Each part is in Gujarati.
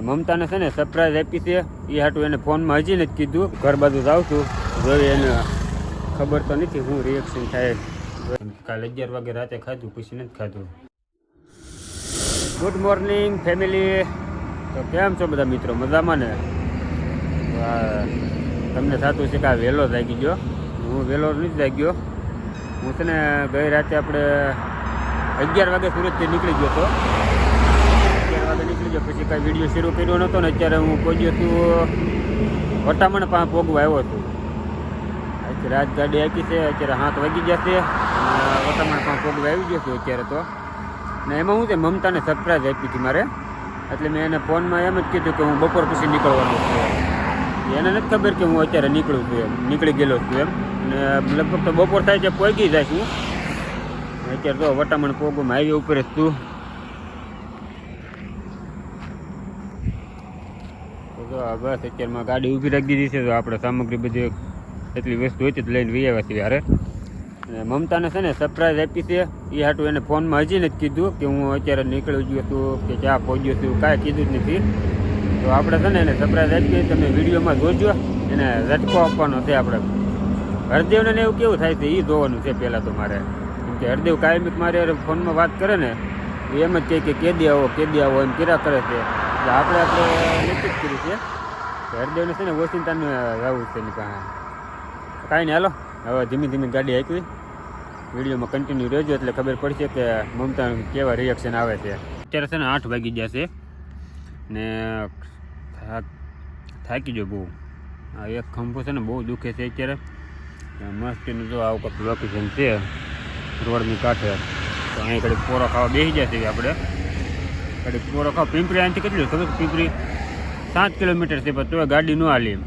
મમતાને છે ને સરપ્રાઈઝ આપી છે એ હાટું એને ફોનમાં હજી નથી કીધું. ઘર બાજુ જાઉં છું, જોઈએ એને ખબર તો નથી શું રિએક્શન થાય. કાલે 11 વાગે રાતે ખાધું, પછી નથી ખાધું. Good morning family. તો કેમ છો બધા મિત્રો? મજામાં ને? તમને થતું છે કે આ વહેલો જાગી ગયો. હું વહેલો નથી જાગ્યો. હું છે ને ગઈ રાતે આપણે 11 વાગે સુરતથી નીકળી ગયો હતો. 11 વાગે નીકળી ગયો પછી કાંઈ વિડીયો શરૂ કર્યો નહોતો ને અત્યારે હું પહોંચ્યો છું વટામણ પાસે પોગવા આવ્યો છું. અત્યારે રાત ગાડી આપી છે, અત્યારે 7 વાગી જશે. વટામણ પાસે પોગવા આવી ગયો છું અત્યારે તો. ને એમાં હું છે મમતાને સરપ્રાઈઝ આપી હતી મારે, એટલે મેં એને ફોનમાં એમ જ કીધું કે હું બપોર પછી નીકળવાનું છું. એને નથી ખબર કે હું અત્યારે નીકળું છું એમ, નીકળી ગયેલો છું એમ. ને લગભગ તો બપોર થાય છે પહોંચી જાય છું. અત્યારે તો વટામણ પોગમાં હાઈવે ઉપર જ છું. તો બસ અત્યારમાં ગાડી ઊભી રાખી દીધી છે. તો આપણે સામગ્રી બધી એટલી વસ્તુ હતી તો લઈને વી આવ્યા છીએ યારે. મમતાને છે ને સરપ્રાઈઝ આપી છે એ હાટું એને ફોનમાં હજી નથી કીધું કે હું અત્યારે નીકળી ગયો છું કે ક્યાં પહોંચ્યો છું, કાંઈ કીધું જ નથી. તો આપણે છે ને એને સરપ્રાઈઝ આપીએ, તમે વિડીયોમાં જોજો. એને ઝટકો આપવાનો છે આપણે. હરદેવને એવું કેવું થાય છે એ જોવાનું છે પહેલાં તો મારે. કેમ કે હરદેવ કાયમિક મારે ફોનમાં વાત કરે ને એમ જ કહે કે કેદી આવો એમ કર્યા કરે છે. એટલે આપણે નક્કી જ કર્યું છે કે હરદેવને છે ને વોશિંગ્ટન જવું છે એની પાસે. કાંઈ નહીં, હાલો હવે ધીમે ધીમે ગાડી આપી. વિડીયોમાં કન્ટિન્યુ રહેજો એટલે ખબર પડશે કે મમતા કેવા રિએક્શન આવે છે. અત્યારે છે ને 8 વાગી ગયા છે ને થાકી ગયો બહુ. આ એક ખંભો છે ને બહુ દુખે છે અત્યારે. મસ્તીનું જો આવું કંઈક લોકેશન છે રોડની કાંઠે. તો અહીં કડીક પોરો ખાવા બેસી જાય છે આપણે. કડીક પોરો ખાવા પીંપરી અહીંથી કેટલું ખબર? પીંપરી 7 કિલોમીટર છે, પણ તો ગાડી ન હાલી.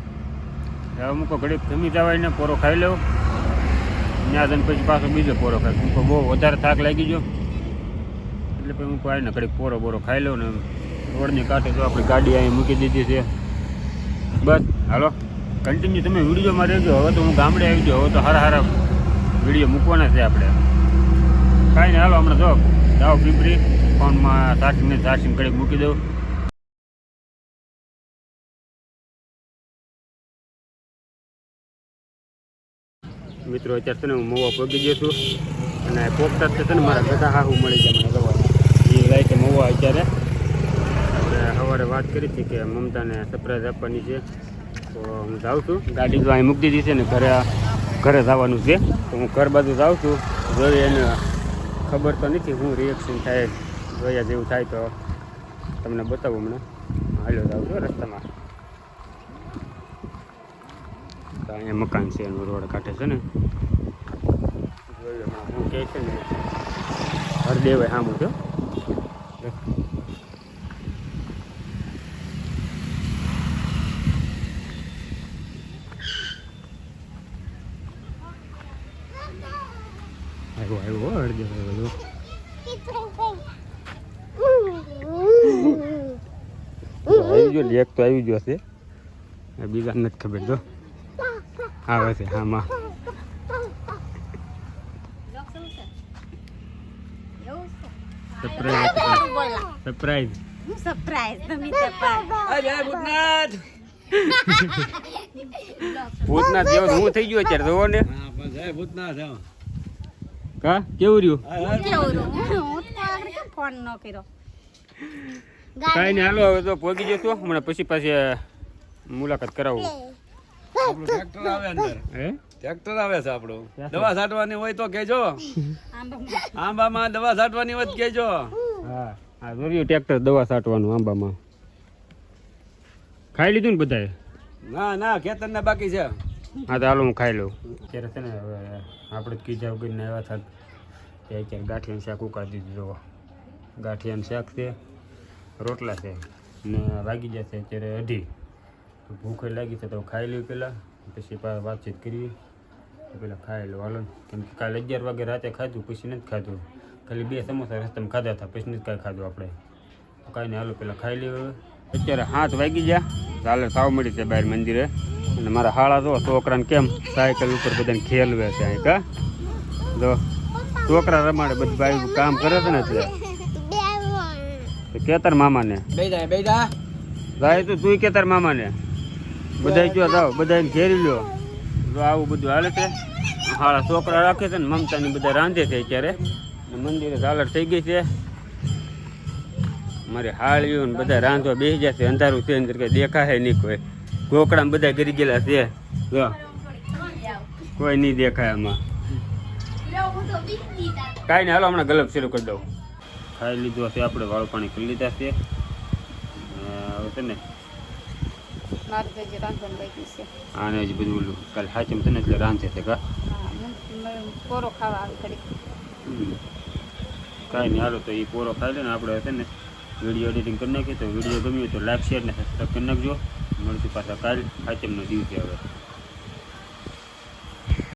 હવે મૂકો ઘડીક જમી જવાય પોરો ખાઈ લેવો. ત્યાં જઈને પછી પાછો બીજો પોરો ખાય. મૂકો બહુ વધારે થાક લાગી ગયો એટલે પછી મૂકો આવીને ઘડીક પોરો ખાઈ લઉં ને. રોડની કાંઠે તો આપણી ગાડી અહીં મૂકી દીધી છે. બસ હાલો કન્ટિન્યુ તમે વિડીયોમાં રહેજો. હવે તો હું ગામડે આવી ગયો. હવે તો સારા વિડીયો મૂકવાના છે આપણે. કાંઈ નહીં, હાલો હમણાં જો જાઓ પીપરી ફોનમાં ચાર્જિંગ ઘડીક મૂકી દઉં. મિત્રો અત્યારે છે ને હું મહુવા પહોંચી ગયો છું અને પોગતા છે ને મારા બધા હાહું મળી જાય મને દવા. એ જાય છે મહુવા અત્યારે. આપણે સવારે વાત કરી હતી કે મમતાને સરપ્રાઈઝ આપવાની છે. તો હું જાઉં છું. ગાડી તો અહીં મૂકી દીધી છે ને ઘરે જવાનું છે. તો હું ઘર બાજુ જાઉં છું. જોઈએ એને ખબર તો નથી શું રિએક્શન થાય. જોયા જેવું થાય તો તમને બતાવું હમણાં. હાલ્યો જાઉં છું રસ્તામાં. તો અહીંયા મકાન છે એનું રોડ કાંઠે છે ને. જોઈએ હમણાં શું કહે છે ને. હરદેવ સામું છો. આવ્યો હરદેવ આવ્યો. આવી ગયો લેક તો આવી ગયો છે. બીજા નથી ખબર જો આવે છે. હામાં સરપ્રાઈઝ ભૂતનાથ જેવો હું થઈ ગયો અત્યારે જોવો ને. કા કેવું રહ્યું? કાંઈ નહીં, હાલો હવે તો પહોંચી જશું. હમણાં પછી પાછી મુલાકાત કરાવું. ટ્રેક્ટર આવે છે આપણું. દવા છાંટવાની હોય તો કહેજો. આંબામાં દવા છાંટવાની હોય તો કહેજો. હા હા જોયું ટ્રેક્ટર દવા છાંટવાનું આંબામાં. ખાઈ લીધું ને બધાએ? ના ખેતર ને બાકી છે. હા તો હાલો હું ખાઈ લઉં. અત્યારે છે ને હવે આપણે કીધા વગરને આવ્યા હતા કે અત્યારે ગાંઠિયાનું શાક ઉકાળી દીધું. જોવો ગાંઠિયાનું શાક છે, રોટલા છે ને વાગી જશે અત્યારે 2:30. ભૂખ લાગી છે તો ખાઈ લઉં પહેલાં, પછી વાતચીત કરીએ. તો પહેલાં ખાઈ લો હાલો. કેમ કે કાલે 11 વાગે રાતે ખાધું, પછી નથી ખાધું. ખાલી 2 સમોસા રસ્તામાં ખાધા હતા, પછી નથી કાંઈ ખાધું આપણે. તો કાંઈ નહીં, હાલો પહેલાં ખાઈ લઈએ. અત્યારે 7 વાગી ગયા. ચાલે સાવ મળી છે બહાર મંદિરે. અને મારા હાળા જો છોકરાને કેમ સાયકલ ઉપર બધાને ખેલવે છે અહીં. કા જો છોકરા રમાડે બધા કામ કરે છે ને એટલે. કેતર મામાને બેજા ગાય તો તું કે તાર મામાને બધા જો જાઓ બધાને ઘેરી લ્યો તો આવું બધું હાલે છે. હાળા છોકરા રાખે છે ને મમતાની બધા રાંધે છે અત્યારે મંદિરે ઝાલર થઈ ગઈ છે. મારી હાળીઓ ને બધા રાંધવા બેસી જશે. અંધારું છે અંદર કઈ દેખાય નહીં કોઈ. ગોકડામાં બધા ગરી ગયેલા છે જો કોઈ નહીં દેખાય આમાં. કાંઈ નહીં હાલો હમણાં ગલપ શરૂ કરી દઉં. ખાઈ લીધું હશે આપણે વાળું પાણી કરી લીધા છે. હવે છે ને આને હજી બધું ઓલું કાલે હાચમ છે ને એટલે રાંધે છે કા પોરો ખાવા આવી ખરી. કાંઈ નહીં હાલો તો એ પોરો ખાઈ લે ને આપણે છે ને વિડીયો એડિટિંગ કરી નાખીએ. તો વિડીયો ગમ્યો તો લાઈક શેર ને સબસ્ક્રાઈબ કરી નાખજો. મળશું પાછા કાલ હાચમનો દિવસે હવે.